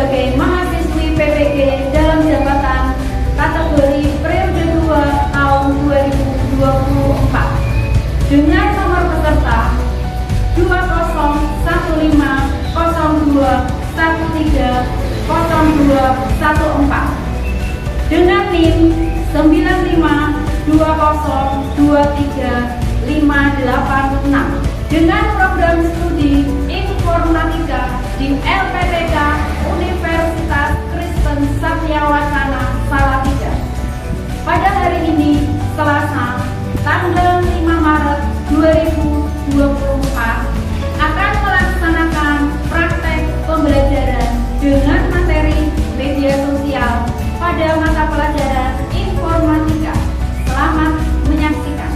sebagai mahasiswi PPG dalam jabatan kategori periode 2 tahun 2024 dengan nomor peserta 20015021300214 dengan NIM 952023586 dengan program studi informatika di LPTK Universitas Kristen Satyawacana Salatiga. Pada hari ini, Selasa, tanggal 5 Maret 2024, akan melaksanakan praktek pembelajaran dengan materi media sosial pada mata pelajaran informatika. Selamat menyaksikan.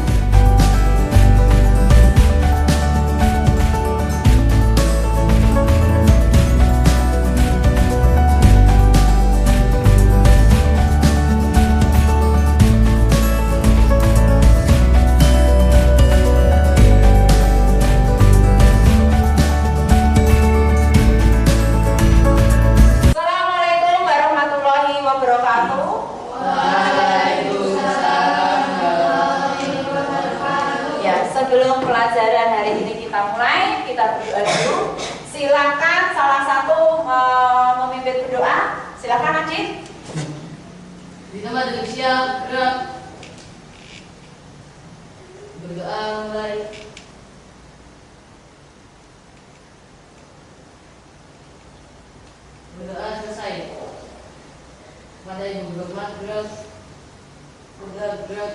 Sebelum pelajaran hari ini kita mulai, kita berdoa dulu. Silakan salah satu memimpin berdoa. Silakan Adit. Di nama Indonesia gerak. Berdoa mulai. Berdoa selesai. Pada Ibu Berdoa gerak. Berdoa gerak.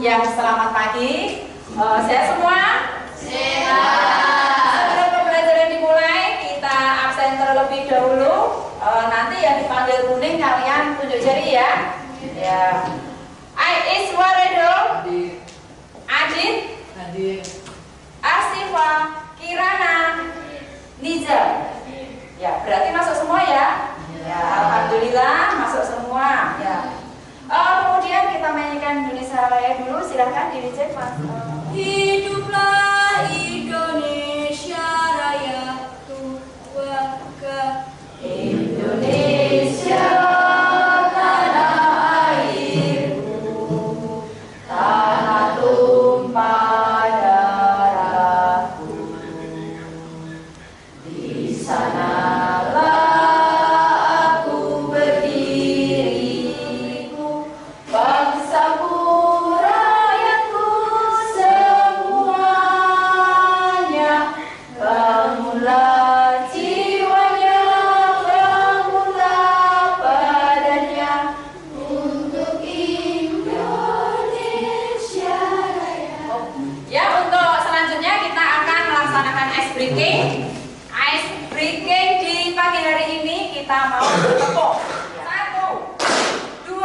Yang selamat pagi, sehat semua? Sehat. Sebelum pembelajaran dimulai, kita absen terlebih dahulu. Nanti yang dipanggil kuning kalian tunjuk jari ya. Ya. Iswaredo, Adit, Asifa, Kirana, Niza. Ya, berarti masuk semua ya? Ya, alhamdulillah masuk semua. Ya. Kemudian kita mainkan Indonesia Raya dulu, silahkan direject Mas. Hiduplah Indonesia Raya, Tuaga Indonesia tanah airku, tanah tumpah darahku, di sanalah aku berdiri. Bangsaku, rakyatku semuanya, bangunlah jiwanya, bangunlah badannya untuk Indonesia Raya. Ya, untuk selanjutnya kita akan melaksanakan ice breaking. Ice breaking di pagi hari ini kita mau bertepuk. 1, 2, 3, 2,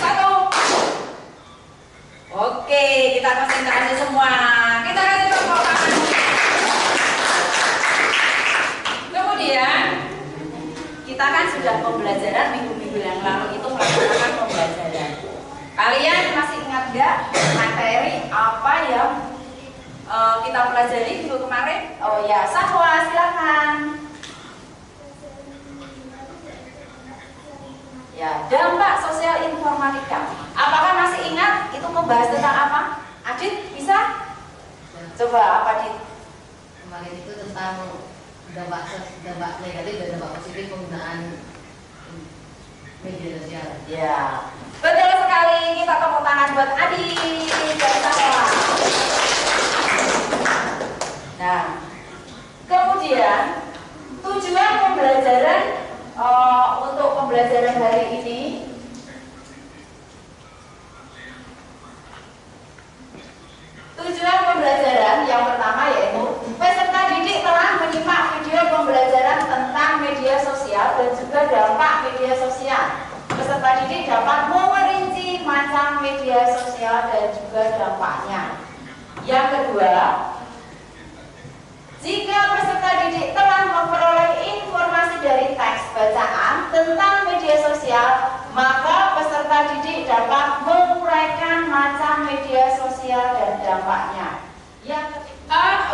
1. Oke, kita konsentrasi semua. Kita kasih tepuk tangan. Kemudian kita kan sudah pembelajaran minggu-minggu yang lalu itu melaksanakan pembelajaran. Kalian masih ingat nggak materi apa yang kita pelajari minggu kemarin? Oh ya, Sahwa silakan. Ya, dampak sosial informatika. Apakah masih ingat itu membahas tentang apa? Adit, bisa? Coba apa, Adit? Kemarin itu tentang dampak negatif dan dampak positif penggunaan media sosial. Ya, betul sekali. Kita tepuk tangan buat Adit dan Sahwa. Nah, kemudian tujuan pembelajaran untuk pembelajaran hari ini yang pertama yaitu peserta didik telah menyimak video pembelajaran tentang media sosial dan juga dampak media sosial. Peserta didik dapat merinci macam media sosial dan juga dampaknya. Yang kedua, jika peserta didik telah memperoleh informasi dari teks bacaan tentang media sosial, maka peserta didik dapat menguraikan macam media sosial dan dampaknya.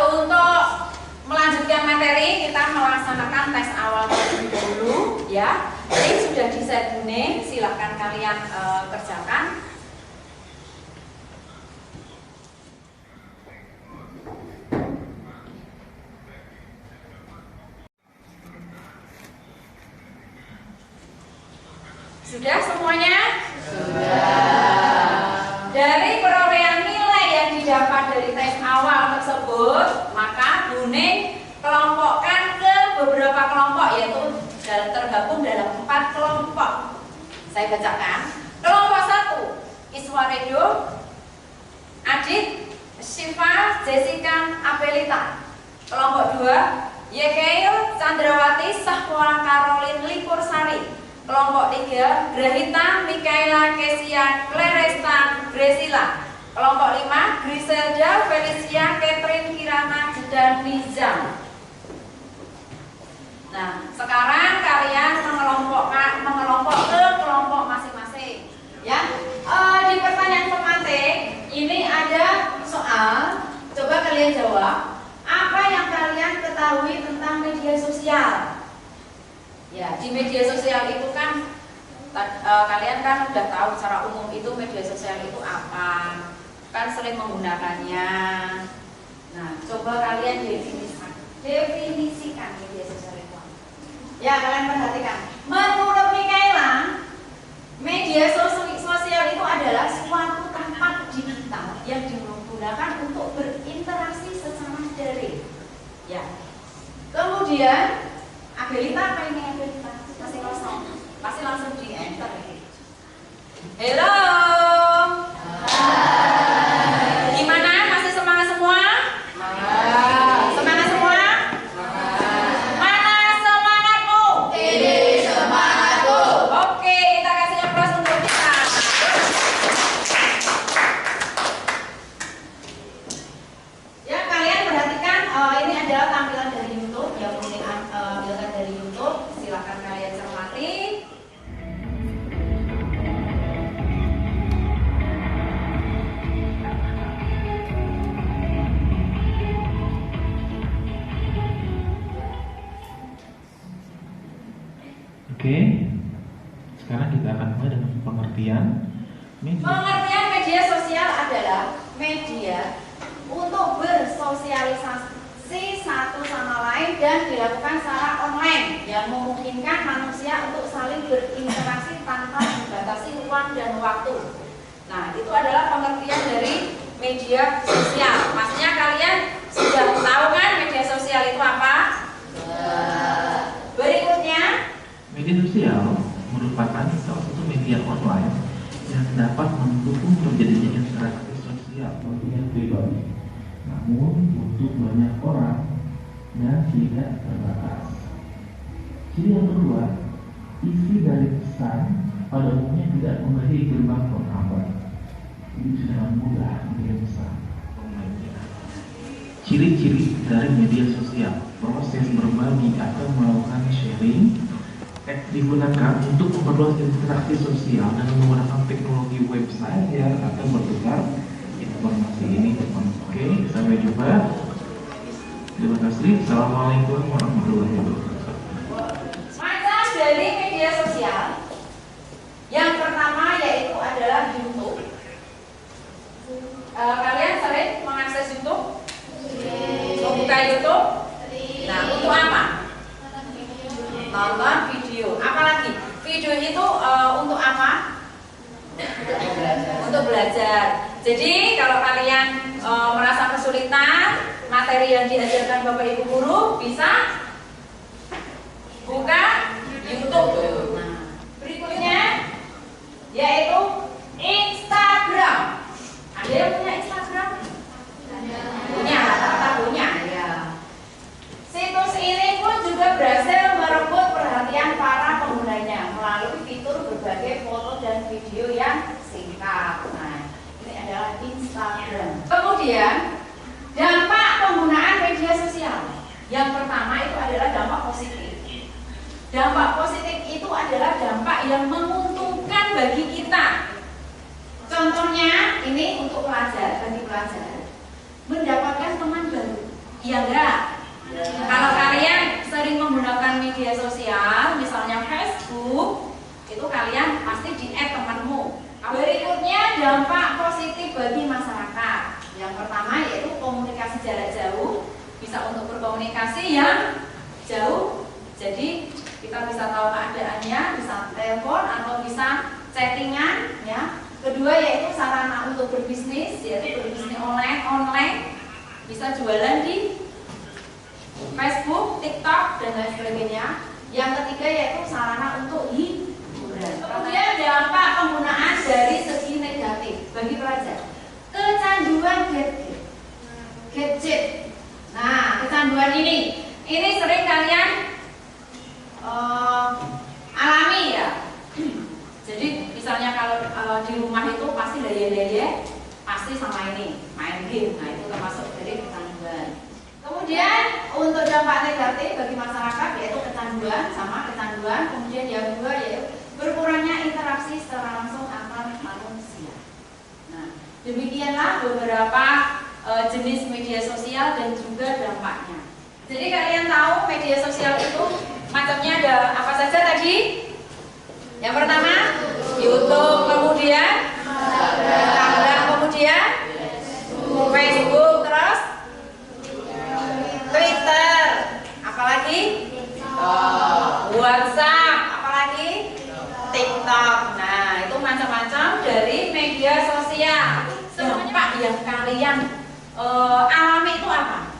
Untuk melanjutkan materi, kita melaksanakan tes awal terlebih dahulu ya. Ini sudah di set kuning, silahkan kalian kerjakan. Sudah semuanya? Sudah. Dari perolehan nilai yang didapat dari tes awal tersebut, maka kuning kelompokkan ke beberapa kelompok, yaitu tergabung dalam 4 kelompok. Saya bacakan. Kelompok 1, Iswaredo, Adit, Syifa, Jessica, Apelita. Kelompok 2, Yekeil, Chandrawati, Sahwa, Karolin, Lipursari. Kelompok 3, Grahita, Mikaela, Kesia, Claresta, Gresila. Kelompok 5, Griselda, Felicia, Catherine, Kirana, dan Nizam. Nah, sekarang kalian mengelompok ke kelompok masing-masing. Ya, di pertanyaan tematik ini ada soal. Coba kalian jawab. Apa yang kalian ketahui tentang media sosial? Ya, di media sosial itu kan kalian kan udah tahu secara umum itu media sosial itu apa, kan sering menggunakannya. Nah, coba kalian definisikan media sosial itu apa. Ya, kalian perhatikan. Menurut Mikaela, media sosial itu adalah suatu tempat digital yang digunakan untuk berinteraksi secara daring. Ya. Kemudian Abelita, apa ini Abelita? Masih kosong. Pasti langsung di enter ini. Halo. Hai. Gimana? Masih semangat semua? Semangat. Semangat semua? Semangat. Mana semangatmu? Ini semangatku. Oke, kita kasih aplaus untuk kita. Ya, kalian perhatikan ini adalah tampilan dari YouTube yang ambilkan dari YouTube. Silakan kalian cermati. Oke, sekarang kita akan mulai dengan pengertian media. Pengertian media sosial adalah media untuk bersosialisasi satu sama lain dan dilakukan secara online yang memungkinkan manusia untuk saling berinteraksi tanpa dibatasi ruang dan waktu. Nah, itu adalah pengertian dari media sosial. Maksudnya kalian sudah tahu kan media sosial itu apa? Berikutnya, Media sosial merupakan salah satu media online yang dapat mendukung terjadinya interaksi sosial tentunya pribadi, namun untuk banyak orang dan tidak terbatas. Ciri yang kedua, isi dari pesan pada umumnya tidak memiliki gerbang penghafal, jadi sangat mudah mengirim pesan. Ciri-ciri dari media sosial: proses berbagi atau melakukan sharing digunakan untuk memperluas interaksi sosial dan menggunakan teknologi website ya, atau bertukar informasi ini. Oke, sampai jumpa. Terima kasih. Assalamualaikum warahmatullahi wabarakatuh. macam dari media sosial yang pertama yaitu adalah YouTube. Kalian sering mengakses YouTube? Membuka YouTube? Nah, untuk apa? Nonton video. Apalagi video itu untuk apa? Untuk belajar. Jadi kalau kalian merasa kesulitan materi yang diajarkan Bapak Ibu guru, bisa buka YouTube. Nah, berikutnya yaitu Instagram. Ada yang punya Instagram? Punya, rata-rata punya. Ya. Situs ini pun juga berhasil merebut perhatian para penggunanya melalui fitur berbagai foto dan video yang singkat. Nah, ini adalah Instagram. Kemudian, dampak penggunaan media sosial. Yang pertama itu adalah dampak positif. Dampak positif itu adalah dampak yang menguntungkan keuntungan bagi kita. Contohnya ini untuk pelajar, bagi pelajar mendapatkan teman baru. Iya enggak? Kalau kalian sering menggunakan media sosial, misalnya Facebook, itu kalian pasti di-add temanmu. Berikutnya dampak positif bagi masyarakat. Yang pertama yaitu komunikasi jarak jauh, bisa untuk berkomunikasi yang jauh. Jadi kita bisa tahu keadaannya, bisa telepon atau bisa chattingan, ya. Kedua yaitu sarana untuk berbisnis, yaitu berbisnis online, bisa jualan di Facebook, TikTok, dan lain sebagainya. Yang ketiga yaitu sarana untuk hiburan. Kemudian dampak penggunaan dari segi negatif bagi pelajar. Kecanduan gadget. Nah, kecanduan ini sering kalian alami ya. Jadi misalnya kalau di rumah itu pasti daya pasti sama ini main game. Nah itu termasuk dari kecanduan. Kemudian untuk dampak negatif bagi masyarakat yaitu kecanduan. Kemudian yang kedua yaitu berkurangnya interaksi secara langsung antar manusia. Nah demikianlah beberapa jenis media sosial dan juga dampaknya. Jadi kalian tahu media sosial itu macamnya ada apa saja tadi? Yang pertama YouTube, kemudian Instagram, kemudian Facebook, terus Twitter, apalagi WhatsApp, apalagi TikTok. Nah itu macam-macam dari media sosial. Dampak yang kalian alami itu apa?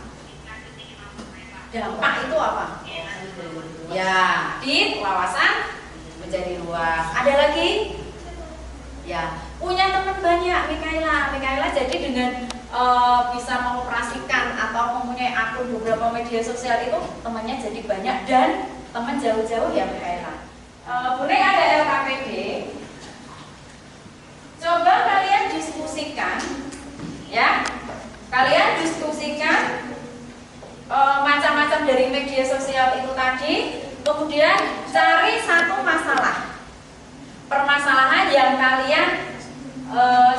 Dampak itu apa? Ya, di wawasan menjadi luas. Ada lagi? Ya, punya teman banyak, Mikaela jadi dengan bisa mengoperasikan atau mempunyai akun beberapa media sosial itu temannya jadi banyak dan teman jauh-jauh ya Mikaela. Boleh ada LKPD. Coba kalian diskusikan, ya. Kalian diskusikan macam-macam dari media sosial itu tadi. Kemudian cari satu permasalahan yang kalian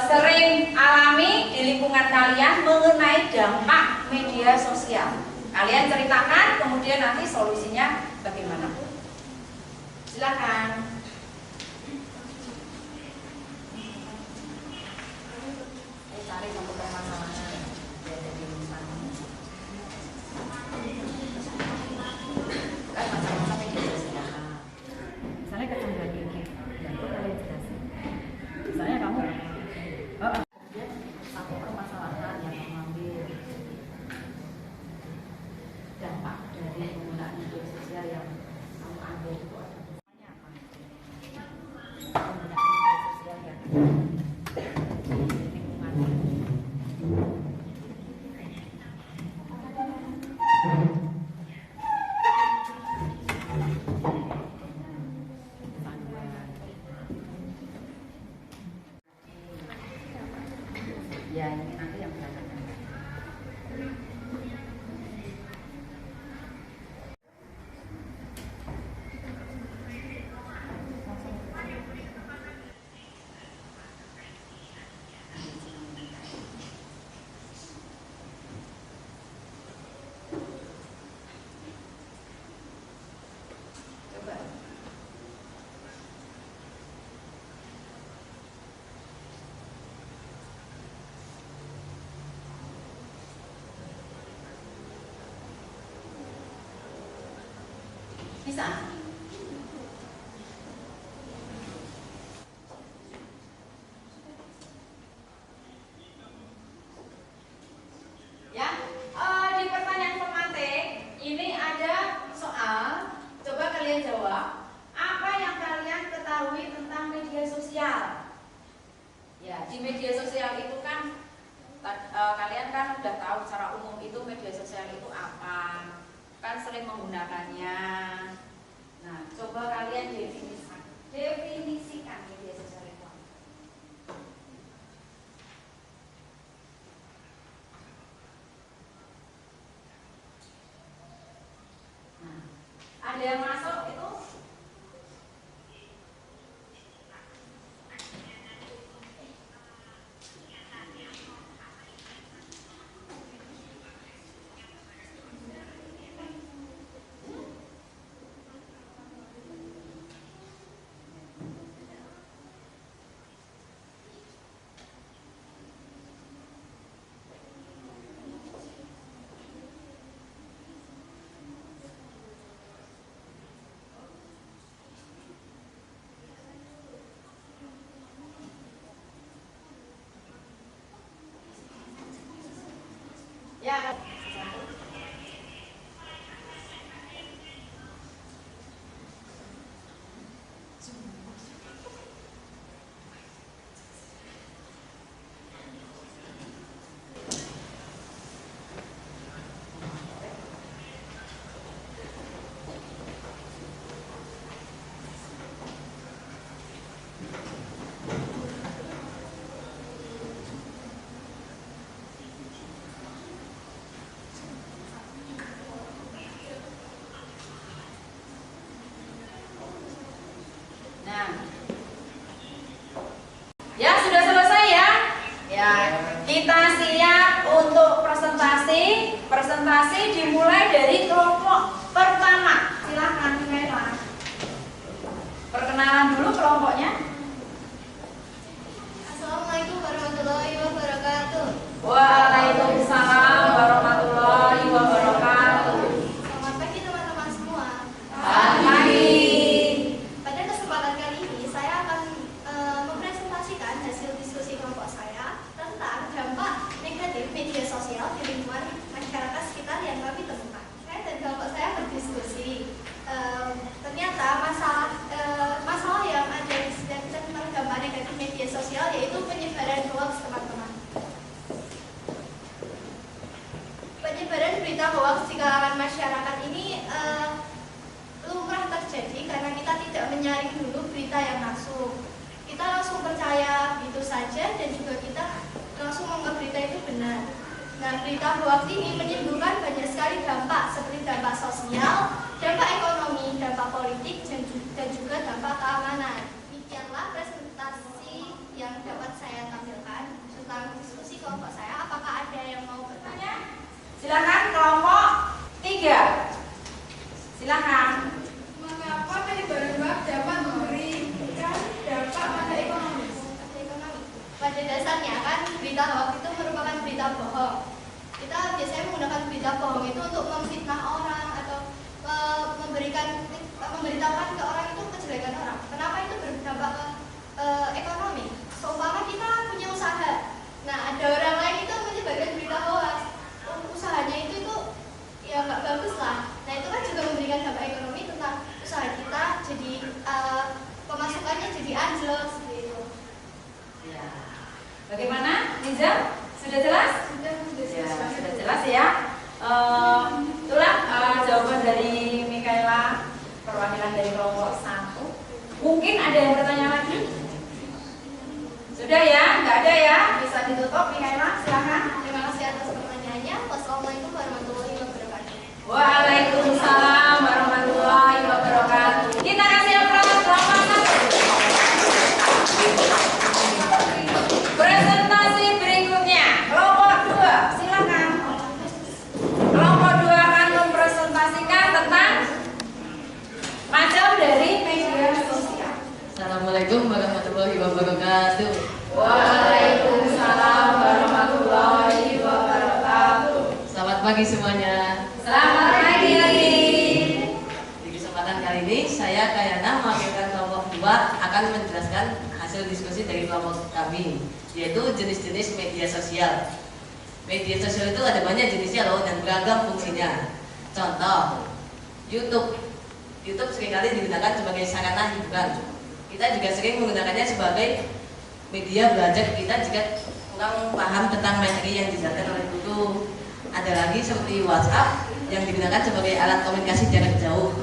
sering alami di lingkungan kalian mengenai dampak media sosial. Kalian ceritakan, kemudian nanti solusinya bagaimana. Silakan. Cari satu permasalahan yang ada di lingkungan. Kan macam-macam media sosial. Misalnya kecanduan ini, dan itu kalian jelasin. Misalnya kamu satu permasalahan yang mengambil dampak dari penggunaan media sosial yang kamu ambil itu apa? Penggunaan media sosial yang ya ini nanti yang belakangan. Coba. Bisa. Ya, di pertanyaan pemantik ini ada soal. Coba kalian jawab. Apa yang kalian ketahui tentang media sosial? Ya, di media sosial itu kan kalian kan udah tahu secara umum itu media sosial itu apa. Kan sering menggunakannya. Nah, coba kalian definisikan media sosial itu apa. Nah, ada yang masuk itu? Ya. Nah, ya sudah selesai ya. Ya, kita siap untuk presentasi. Presentasi dimulai dari kelompok pertama. Silahkan Mikaela. Perkenalan dulu kelompoknya. Assalamualaikum warahmatullahi wabarakatuh. Waalaikumsalam warahmatullahi wabarakatuh. Selamat pagi teman-teman semua. Selamat pagi. Pada kesempatan kali ini saya akan mempresentasikan hasil diskusi kelompok saya tentang dampak negatif media sosial di lingkungan masyarakat sekitar yang kami temukan. Saya dan kelompok saya berdiskusi. Ternyata masalah yang ada di tentang dampak negatif media sosial yaitu penyebaran hoax, teman-teman. Penyebaran berita hoax di kalangan masyarakat ini lumrah terjadi karena kita tidak menyaring dulu berita yang masuk. Kita langsung percaya itu saja dan juga kita langsung menganggap berita itu benar. Nah, berita hoax ini menimbulkan banyak sekali dampak seperti dampak sosial, dampak ekonomi, dampak politik, dan juga dampak keamanan. Demikianlah presentasi yang dapat saya tampilkan tentang diskusi kelompok saya. Apakah ada yang mau bertanya? Silakan kelompok 3. Silakan. Mengapa penyebaran hoax dapat memberikan dampak pada ekonomi? Pada dasarnya kan berita hoax itu merupakan berita bohong. Kita biasanya menggunakan berita bohong itu untuk memfitnah orang atau memberitahukan ke orang itu kejelekan orang. Kenapa itu berdampak ke ekonomi? Seumpama kita punya usaha, nah ada orang lain itu menyebarkan berita hoax, usahanya itu ya nggak bagus lah. Nah itu kan juga memberikan dampak ekonomi tentang usaha kita, jadi pemasukannya jadi anjlok seperti itu. Ya. Bagaimana, Niza? Sudah jelas? Sudah Ya, sudah jelas ya. Itulah jawaban dari Mikaela, perwakilan dari kelompok 1. Mungkin ada yang bertanya lagi? Sudah ya? Nggak ada ya? Bisa ditutup, Mikaela, silakan. Terima kasih atas pertanyaannya. Wassalamualaikum warahmatullahi wabarakatuh. Waalaikumsalam warahmatullahi wabarakatuh. Kita kasih aplaus kelompok 1. Presentasi berikutnya, kelompok 2, silakan. Kelompok 2 akan mempresentasikan tentang macam dari media sosial. Assalamualaikum warahmatullahi wabarakatuh. Waalaikumsalam warahmatullahi wabarakatuh. Selamat pagi semuanya. Selamat pagi lagi. Di kesempatan kali ini saya Kayana mewakilkan kelompok 2 akan menjelaskan hasil diskusi dari kelompok kami, yaitu jenis-jenis media sosial. Media sosial itu ada banyak jenisnya loh dan beragam fungsinya. Contoh, YouTube seringkali digunakan sebagai sarana hiburan. Kita juga sering menggunakannya sebagai media belajar kita jika kurang paham tentang materi yang dijelaskan oleh guru. Ada lagi seperti WhatsApp yang digunakan sebagai alat komunikasi jarak jauh.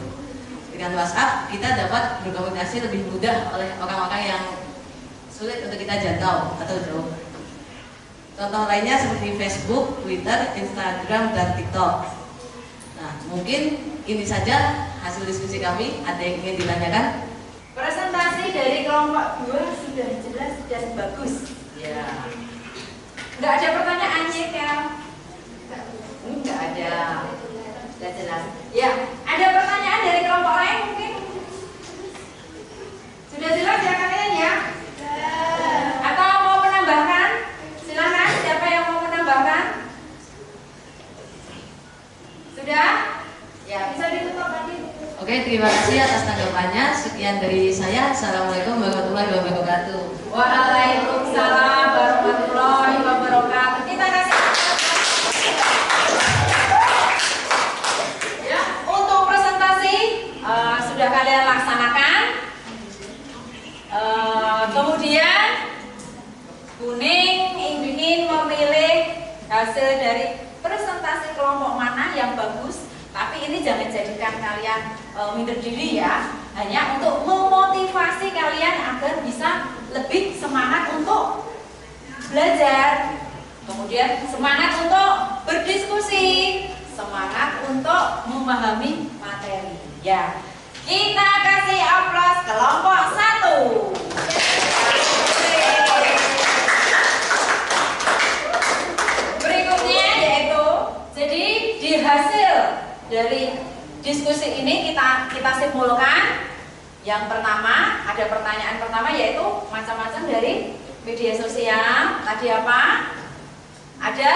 Dengan WhatsApp kita dapat berkomunikasi lebih mudah oleh orang-orang yang sulit untuk kita jangkau atau jauh. Contoh lainnya seperti Facebook, Twitter, Instagram, dan TikTok. Nah, mungkin ini saja hasil diskusi kami. Ada yang ingin ditanyakan? Presentasi dari kelompok 2 sudah jelas dan bagus. Ya. Nggak ada pertanyaannya, Kel? Nggak ada. Sudah jelas. Ya. Ada pertanyaan dari kelompok lain mungkin? Sudah jelas ya kalian ya? Atau mau menambahkan? Silakan. Siapa yang mau menambahkan? Sudah? Ya. Bisa ditutup lagi. Oke, terima kasih atas tanggapannya. Sekian dari saya. Assalamualaikum warahmatullahi wabarakatuh. Waalaikumsalam warahmatullahi wabarakatuh. Kita kasih hasil dari presentasi kelompok mana yang bagus. Tapi ini jangan jadikan kalian minder diri ya. Hanya untuk memotivasi kalian agar bisa lebih semangat untuk belajar. Kemudian semangat untuk berdiskusi, semangat untuk memahami materi. Ya, kita kasih aplaus kelompok 1. Berikutnya yaitu, jadi di hasil dari diskusi ini kita simpulkan. Yang pertama, ada pertanyaan pertama yaitu macam-macam dari media sosial. Tadi apa? Ada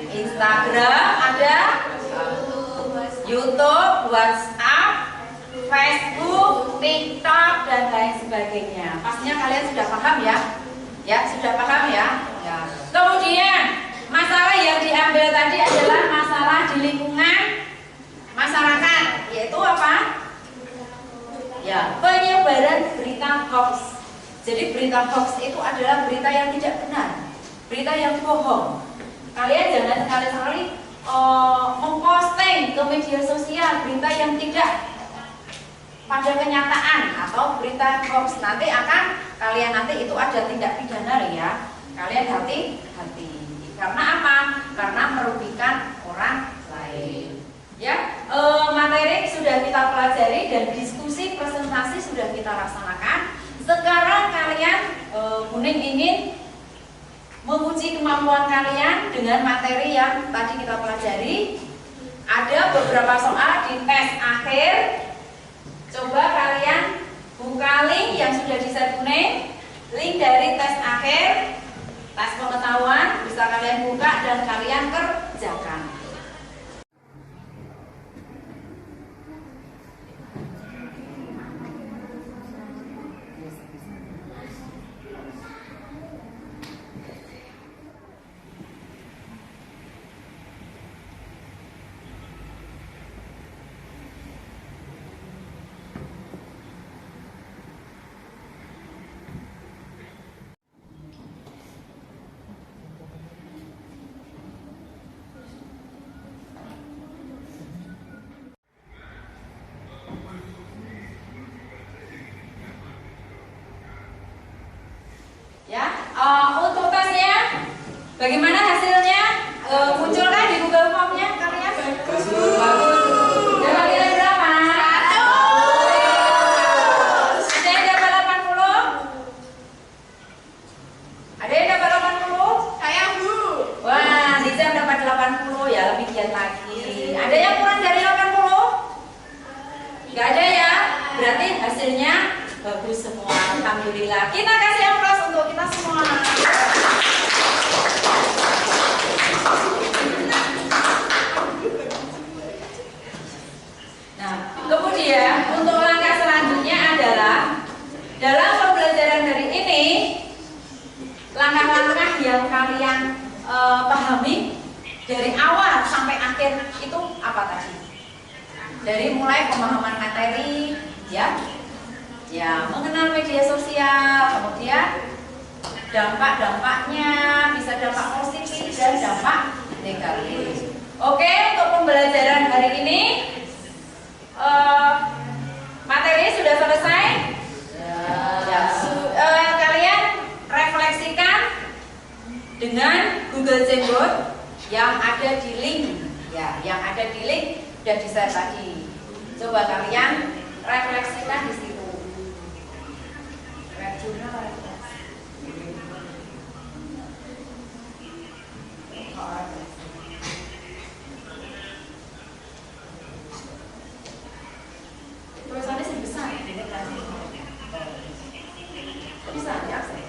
Instagram, ada YouTube, WhatsApp, Facebook, TikTok, dan lain sebagainya. Pastinya kalian sudah paham ya? Ya, sudah paham ya? Ya. Kemudian masalah yang diambil tadi adalah masalah di lingkungan masyarakat, yaitu apa? Ya, penyebaran berita hoax. Jadi berita hoax itu adalah berita yang tidak benar, berita yang bohong. Kalian jangan sekali-sekali memposting ke media sosial berita yang tidak pada kenyataan atau berita hoax. Nanti kalian nanti itu ada tindak pidana ya. Kalian hati-hati. Karena apa? Karena merugikan orang lain. Ya, materi sudah kita pelajari dan diskusi presentasi sudah kita laksanakan. Sekarang kalian Buning ingin menguji kemampuan kalian dengan materi yang tadi kita pelajari. Ada beberapa soal di tes akhir. Coba kalian buka link yang sudah di-share Buning, link dari tes akhir, tes pengetahuan, bisa kalian buka dan kalian kerjakan. Untuk tesnya, bagaimana hasilnya? Munculkan di Google Form-nya kalian? Bagus. Dapat nilai berapa? 100. Ada yang dapat 80? Ada yang dapat 80? Saya Bu. Wah, Nizam dapat 80 ya, lebih giat lagi. Ada yang kurang dari 80? Gak ada ya? Berarti hasilnya bagus semua. Alhamdulillah. Kita kasih aplaus untuk kita semua. Nah, kemudian untuk langkah selanjutnya adalah dalam pembelajaran hari ini, langkah-langkah yang kalian pahami dari awal sampai akhir itu apa tadi? Dari mulai pemahaman materi, ya mengenal media sosial, kemudian dampak-dampaknya, bisa dampak positif dan dampak negatif. Oke, untuk pembelajaran hari ini materi sudah selesai. Kalian refleksikan dengan Google Jamboard yang ada di link, ya, yang ada di link sudah di-share tadi. Coba kalian refleksikan di situ. Tulisannya sih besar ya, bisa diakses.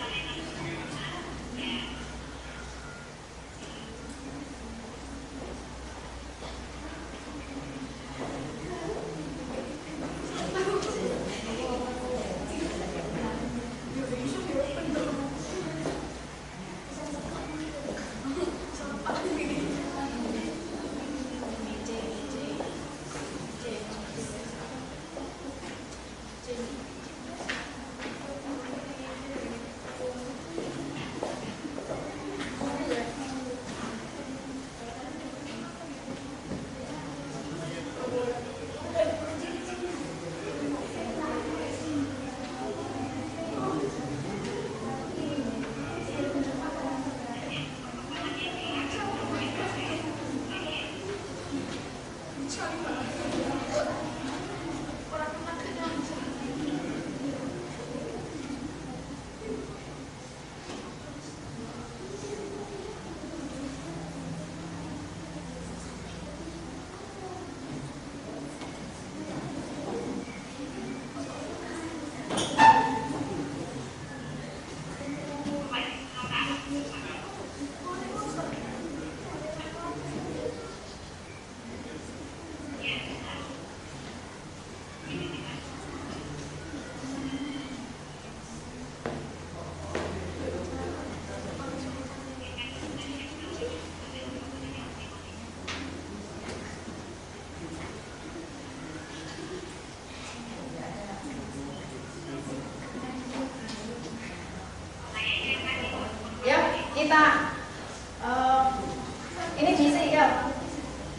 Ini diisi ya.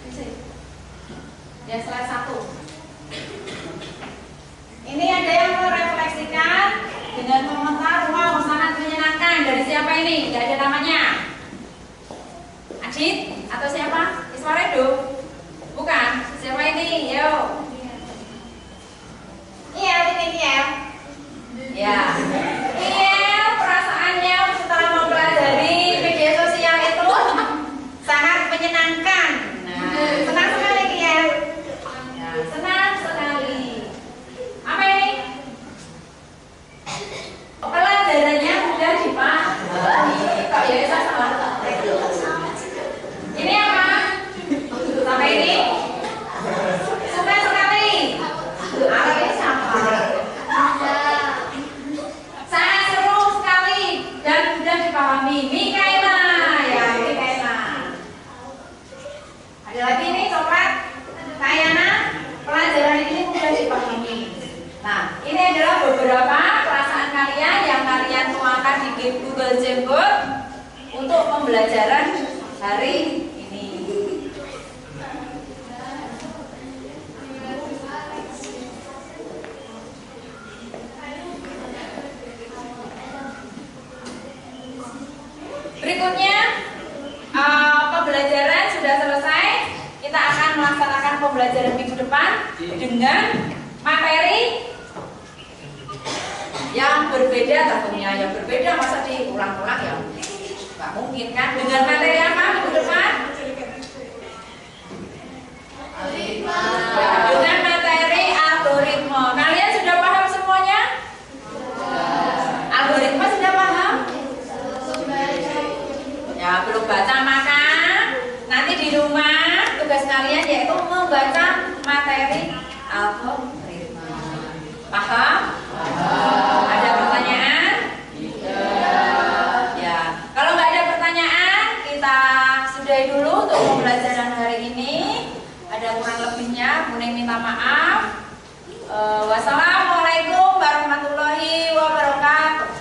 Diisi. Ya slide 1. Ini ada yang merefleksikan dengan komentar wow sangat menyenangkan. Dari siapa ini? Tidak ada namanya. Adit atau siapa? Iswaredo? Bukan. Siapa ini? Yo. Iya, ini Kiel. Ya. Kiel perasaannya setelah mempelajari media sosial itu sangat menyenangkan. Nah, senang sekali Kiel. Ya, senang sekali. Apa ini? Pelajarannya mudah dipahami. Kok ya saya salah? Ini apa? Sampai ini? Suka sekali. Apa ini siapa? Sangat seru sekali dan mudah dipahami. Mikaela, ya Mikaela. Ada lagi nih coklat. Kayana, pelajaran ini mudah dipahami. Nah, ini adalah beberapa perasaan kalian yang kalian tuangkan di Google Jamboard untuk pembelajaran hari ini. Berikutnya, pembelajaran sudah selesai. Kita akan melaksanakan pembelajaran minggu depan dengan materi yang berbeda tentunya. Yang berbeda masa diulang-ulang ya? Nggak mungkin kan? Dengan materi apa minggu depan? Dengan materi algoritma. Kalian sudah paham semuanya? Algoritma sudah paham? Ya, belum baca, maka nanti di rumah tugas kalian yaitu membaca materi algoritma. Paham? Ada pertanyaan? Ya, kalau nggak ada pertanyaan, kita sudahi dulu untuk pembelajaran hari ini. Ada kurang lebihnya, Buning minta maaf. Wassalamualaikum warahmatullahi wabarakatuh.